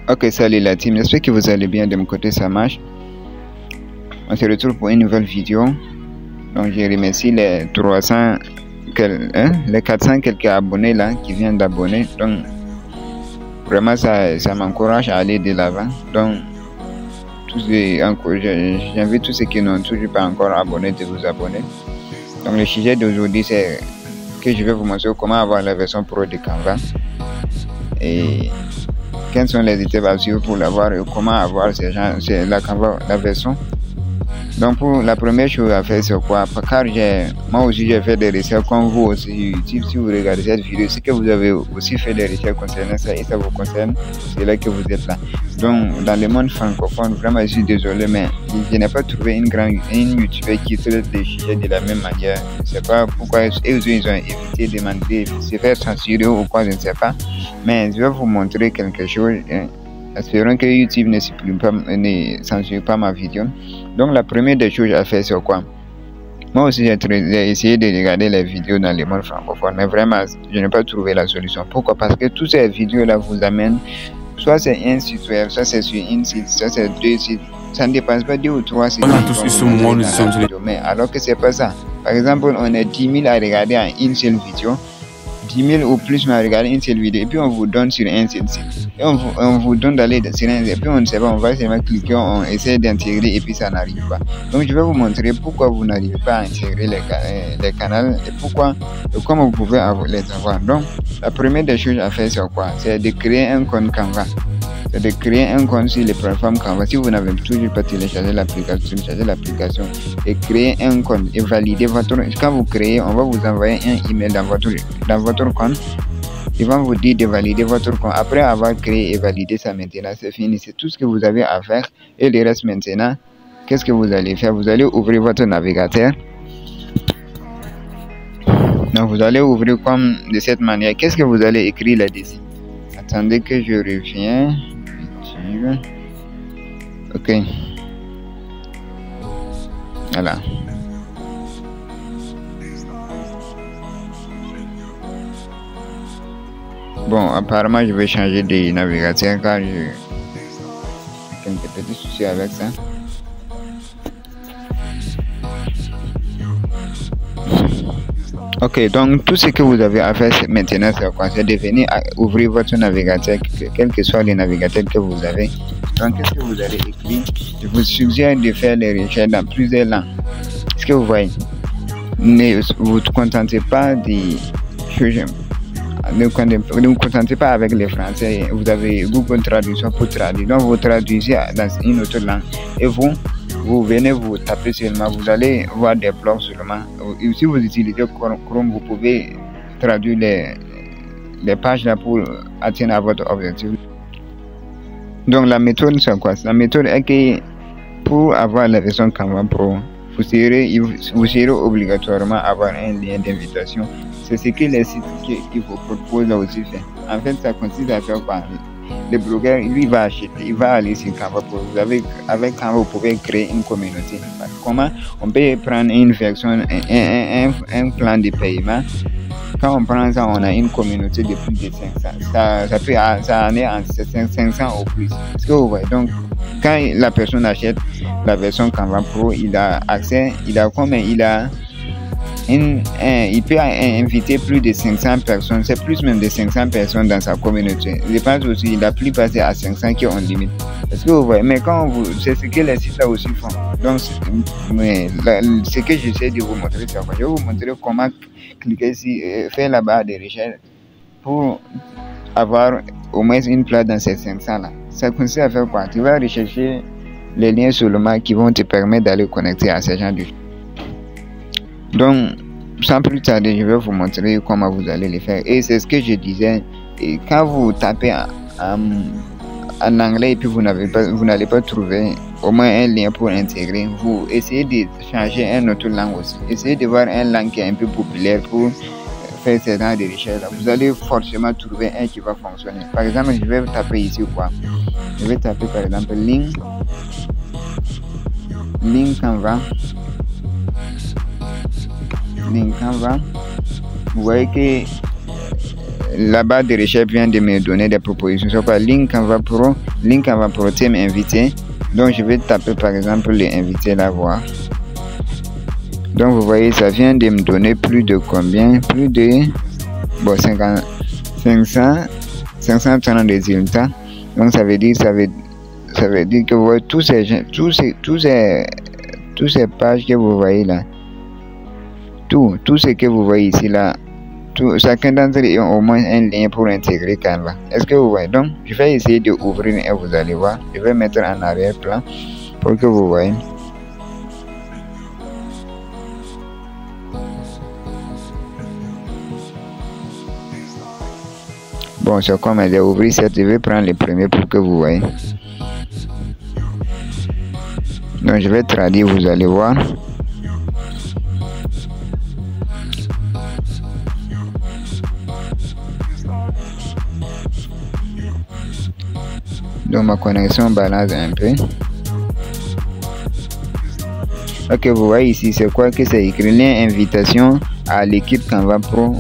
Ok, salut la team, j'espère que vous allez bien. De mon côté ça marche. On se retrouve pour une nouvelle vidéo. Donc je remercie les 400 quelques abonnés là qui viennent d'abonner. Donc vraiment ça m'encourage à aller de l'avant. Donc j'invite tous ceux qui n'ont toujours pas encore abonné de vous abonner. Donc le sujet d'aujourd'hui c'est que je vais vous montrer comment avoir la version pro de Canva et quelles sont les étapes à suivre pour l'avoir et comment avoir la version. Donc pour la première chose à faire c'est quoi? Car moi aussi j'ai fait des recherches comme vous aussi. Si vous regardez cette vidéo, c'est que vous avez aussi fait des recherches concernant ça et ça vous concerne, c'est là que vous êtes là. Donc dans le monde francophone, vraiment je suis désolé mais je n'ai pas trouvé une youtubeur qui traite les sujets de la même manière. Je ne sais pas pourquoi ils ont évité de demander de se faire censurer ou quoi, je ne sais pas. Mais je vais vous montrer quelque chose. Espérons que YouTube ne censure pas ma vidéo. Donc la première des choses à faire c'est quoi? Moi aussi j'ai essayé de regarder les vidéos dans le monde francophone, mais vraiment je n'ai pas trouvé la solution. Pourquoi? Parce que toutes ces vidéos là vous amènent, soit c'est un site web, soit c'est sur un site, soit c'est 2 sites. Ça ne dépasse pas 2 ou 3 sites. Mais alors que c'est pas ça. Par exemple, on est 10 000 à regarder en une seule vidéo. 10 000 ou plus à regarder une seule vidéo et puis on vous donne sur un seul site et on vous donne d'aller sur un site et puis on ne sait pas, on va seulement cliquer, on essaie d'intégrer et puis ça n'arrive pas. Donc je vais vous montrer pourquoi vous n'arrivez pas à intégrer les canaux et pourquoi et comment vous pouvez les avoir. Donc la première des choses à faire c'est quoi? C'est de créer un compte Canva. C'est de créer un compte sur les plateformes Canva. Si vous n'avez toujours pas téléchargé l'application et créer un compte et valider votre. Quand vous créez, on va vous envoyer un email dans votre compte. Ils vont vous dire de valider votre compte. Après avoir créé et validé ça, maintenant c'est fini. C'est tout ce que vous avez à faire. Et le reste maintenant, qu'est-ce que vous allez faire? Vous allez ouvrir votre navigateur. Donc vous allez ouvrir comme de cette manière. Qu'est-ce que vous allez écrire là-dessus? Attendez que je reviens. Ok, voilà. Bon, apparemment je vais changer de navigateur car j'ai quelques petits soucis avec ça. Ok, donc tout ce que vous avez à faire maintenant c'est quoi? C'est de venir ouvrir votre navigateur, quel que soit le navigateur que vous avez. Donc qu'est-ce que vous allez écrire? Je vous suggère de faire les recherches dans plusieurs langues. Est-ce que vous voyez? Ne vous contentez pas ne vous contentez pas avec les français. Vous avez Google Traduction pour traduire. Donc vous traduisez dans une autre langue et vous venez vous taper seulement, vous allez voir des blogs seulement. Et si vous utilisez Chrome, vous pouvez traduire les pages là pour atteindre à votre objectif. Donc la méthode c'est quoi? La méthode est que pour avoir la version Canva Pro, vous serez obligatoirement avoir un lien d'invitation. C'est ce que les sites qui vous proposent aussi faire. En fait, ça consiste à faire quoi? Le blogueur, lui, va acheter, il va aller sur Canva Pro. Avec Canva, vous pouvez créer une communauté. Comment? On peut prendre une version, un plan de paiement. Quand on prend ça, on a une communauté de plus de 500. Ça en est en 500 ou plus. Est-ce que vous voyez? Donc, quand la personne achète la version Canva Pro, il a accès, il peut inviter plus de 500 personnes, c'est plus même de 500 personnes dans sa communauté. Je pense aussi la plupart c'est à 500 qui ont limite. Est-ce que vous voyez? Mais c'est ce que les sites là aussi font. Donc, ce que j'essaie de vous montrer, c'est quoi? Je vais vous montrer comment cliquer ici, faire la barre de recherche pour avoir au moins une place dans ces 500 là. Ça consiste à faire quoi? Tu vas rechercher les liens seulement qui vont te permettre d'aller connecter à ces gens de. Donc, sans plus tarder, je vais vous montrer comment vous allez le faire. Et c'est ce que je disais. Et quand vous tapez en anglais et puis vous n'allez pas trouver au moins un lien pour intégrer, vous essayez de changer une autre langue aussi. Essayez de voir une langue qui est un peu populaire pour faire ces genre de recherche. Vous allez forcément trouver un qui va fonctionner. Par exemple, je vais taper ici quoi? Je vais taper par exemple link Canva. Link Canva. Vous voyez que la barre de recherche vient de me donner des propositions. C'est quoi? Link Canva Pro, thème invité. Donc je vais taper par exemple les invités là, voir. Donc vous voyez, ça vient de me donner plus de combien? Plus de 530 résultats. Donc ça veut dire que vous voyez tous ces pages que vous voyez là, tout ce que vous voyez ici là, chacun d'entre eux a au moins un lien pour intégrer Canva. Est-ce que vous voyez? Donc je vais essayer de ouvrir et vous allez voir. Je vais mettre en arrière-plan pour que vous voyez. Bon, c'est comme j'ai ouvert cette, je vais prendre le premier pour que vous voyez. Donc je vais traduire, vous allez voir. Donc ma connexion balance un peu. Ok, vous voyez ici, c'est quoi que c'est écrit? Lien invitation à l'équipe Canva Pro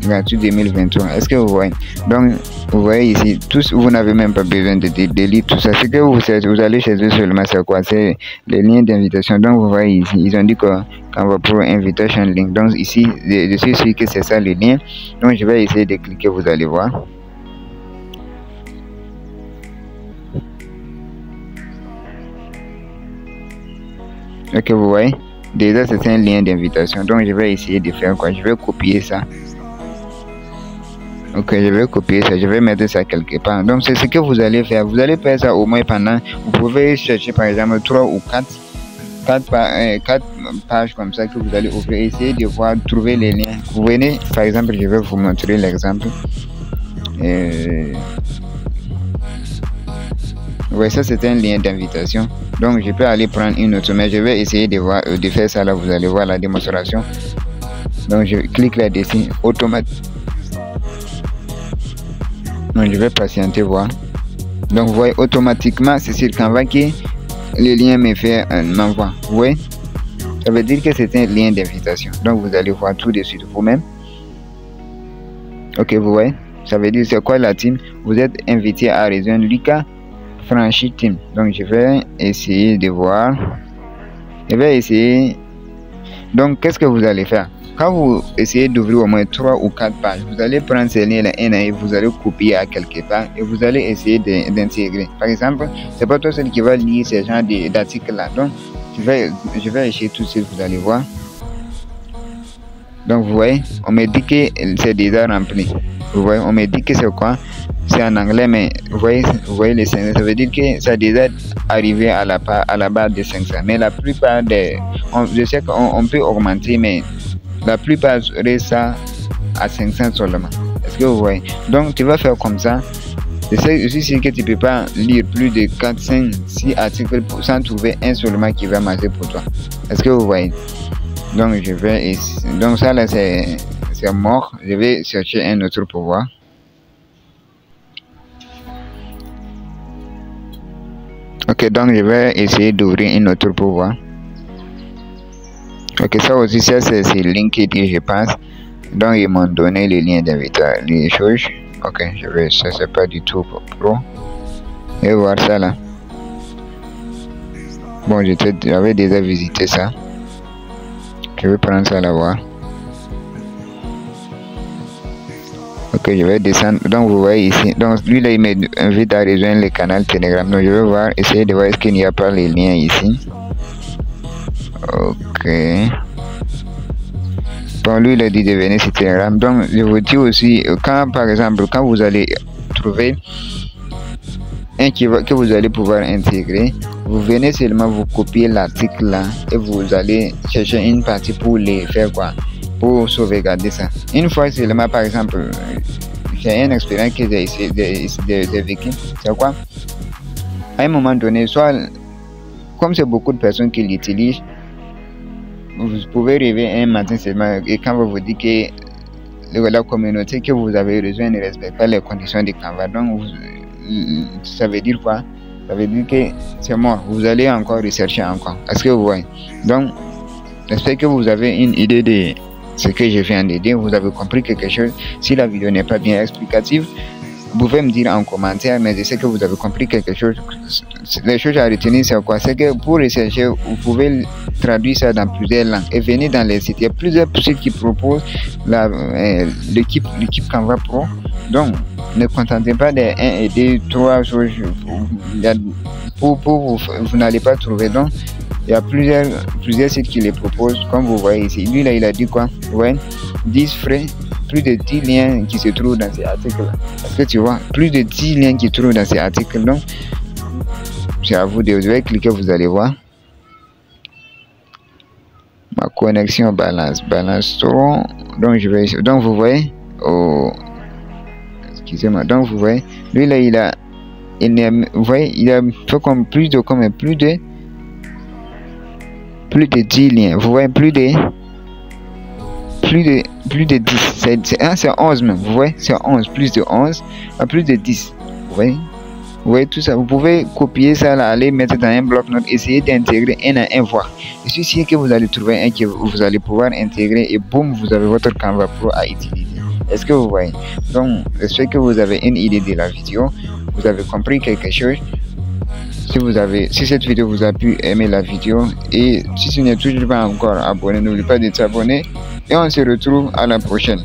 gratuit 2023. Est-ce que vous voyez? Donc vous voyez ici, tous, vous n'avez même pas besoin de lire tout ça. Ce que vous allez chez eux seulement, c'est quoi? C'est les liens d'invitation. Donc vous voyez ici, ils ont dit que Canva Pro Invitation Link. Donc ici, je suis sûr que c'est ça le lien. Donc je vais essayer de cliquer, vous allez voir. Ok, vous voyez, déjà c'est un lien d'invitation. Donc je vais essayer de faire quoi? Je vais copier ça. Ok, je vais copier ça, je vais mettre ça quelque part. Donc c'est ce que vous allez faire. Vous allez faire ça au moins pendant, vous pouvez chercher par exemple 3 ou 4 pages comme ça que vous allez ouvrir. Essayez de voir, trouver les liens. Vous venez, par exemple, je vais vous montrer l'exemple. Ouais, ça c'est un lien d'invitation. Donc je peux aller prendre une autre, mais je vais essayer de voir, de faire ça là. Vous allez voir la démonstration. Donc je clique là-dessus, automatique. Donc je vais patienter voir. Donc vous voyez automatiquement, c'est sur Canva que le lien me fait un envoi. Vous voyez, ça veut dire que c'est un lien d'invitation. Donc vous allez voir tout de suite vous-même. Ok, vous voyez, ça veut dire c'est quoi la team? Vous êtes invité à rejoindre Lucas Franchi Team. Donc je vais essayer de voir. Je vais essayer. Donc qu'est-ce que vous allez faire? Quand vous essayez d'ouvrir au moins 3 ou 4 pages, vous allez prendre ces liens là et vous allez copier à quelque part et vous allez essayer d'intégrer. Par exemple, c'est pas toi seul qui va lire ces genres d'articles là. Donc je vais essayer tout de suite, vous allez voir. Donc vous voyez, on me dit que c'est déjà rempli. Vous voyez, on me dit que c'est quoi? C'est en anglais, mais vous voyez les 500, ça veut dire que ça a déjà arrivé à la barre de 500. Mais la plupart des, je sais qu'on peut augmenter, mais la plupart reste ça à 500 seulement. Est-ce que vous voyez? Donc tu vas faire comme ça. Je suis sûr que tu ne peux pas lire plus de 4, 5, 6 articles sans trouver un seulement qui va marcher pour toi. Est-ce que vous voyez? Donc je vais essayer. Donc ça là c'est mort. Je vais chercher un autre pour voir. Ok, donc je vais essayer d'ouvrir une autre pour voir. Ok, ça aussi c'est LinkedIn, je pense. Donc ils m'ont donné les liens d'invitation, les choses. Ok, je vais, ça c'est pas du tout pro. Et voir ça là. Bon, j'avais déjà visité ça. Je vais prendre ça là voir. Ok, je vais descendre. Donc vous voyez ici. Donc lui là il m'invite à rejoindre le canal Telegram. Donc je vais voir, essayer de voir est-ce qu'il n'y a pas les liens ici. Ok. Bon, lui il a dit de venir sur Telegram. Donc je vous dis aussi, quand par exemple quand vous allez trouver un que vous allez pouvoir intégrer, vous venez seulement vous copier l'article là et vous allez chercher une partie pour les faire quoi, pour sauvegarder ça. Une fois seulement, par exemple, j'ai une expérience que j'ai essayé de vécu. C'est quoi? À un moment donné, soit comme c'est beaucoup de personnes qui l'utilisent, vous pouvez rêver un matin seulement et quand vous vous dites que la communauté que vous avez rejoint ne respecte pas les conditions de Canva, donc ça veut dire quoi? Ça veut dire que c'est mort. Vous allez encore rechercher encore. Est-ce que vous voyez? Donc j'espère que vous avez une idée ce que je viens de dire. Vous avez compris quelque chose. Si la vidéo n'est pas bien explicative, vous pouvez me dire en commentaire, mais je sais que vous avez compris quelque chose. Les choses à retenir, c'est quoi? C'est que pour rechercher, vous pouvez traduire ça dans plusieurs langues et venir dans les sites. Il y a plusieurs sites qui proposent l'équipe Canva Pro. Donc, ne contentez pas des 1 et 2, 3 choses. Vous n'allez pas trouver. Donc, il y a plusieurs sites qui les proposent, comme vous voyez ici. Lui, là, il a dit quoi? Ouais, 10 frais. Plus de 10 liens qui se trouvent dans ces articles. Parce que tu vois, plus de 10 liens qui se trouvent dans ces articles. Donc, c'est à vous de vous allez cliquer, vous allez voir. Ma connexion balance trop. Donc, donc vous voyez. Oh, excusez-moi. Donc, vous voyez. Lui, là, vous voyez, il a fait comme plus de 10 liens. Vous voyez, plus de 10, c'est 11 même, vous voyez, c'est 11, plus de 11 à plus de 10, vous voyez tout ça. Vous pouvez copier ça là, aller mettre dans un bloc-notes, essayer d'intégrer un à un, voir. Je suis sûr que vous allez trouver un que vous allez pouvoir intégrer et boum, vous avez votre Canva Pro à utiliser. Est-ce que vous voyez? Donc, j'espère que vous avez une idée de la vidéo, vous avez compris quelque chose. Si cette vidéo vous a pu aimer la vidéo, et si tu n'es toujours pas encore abonné, n'oublie pas de t'abonner et on se retrouve à la prochaine.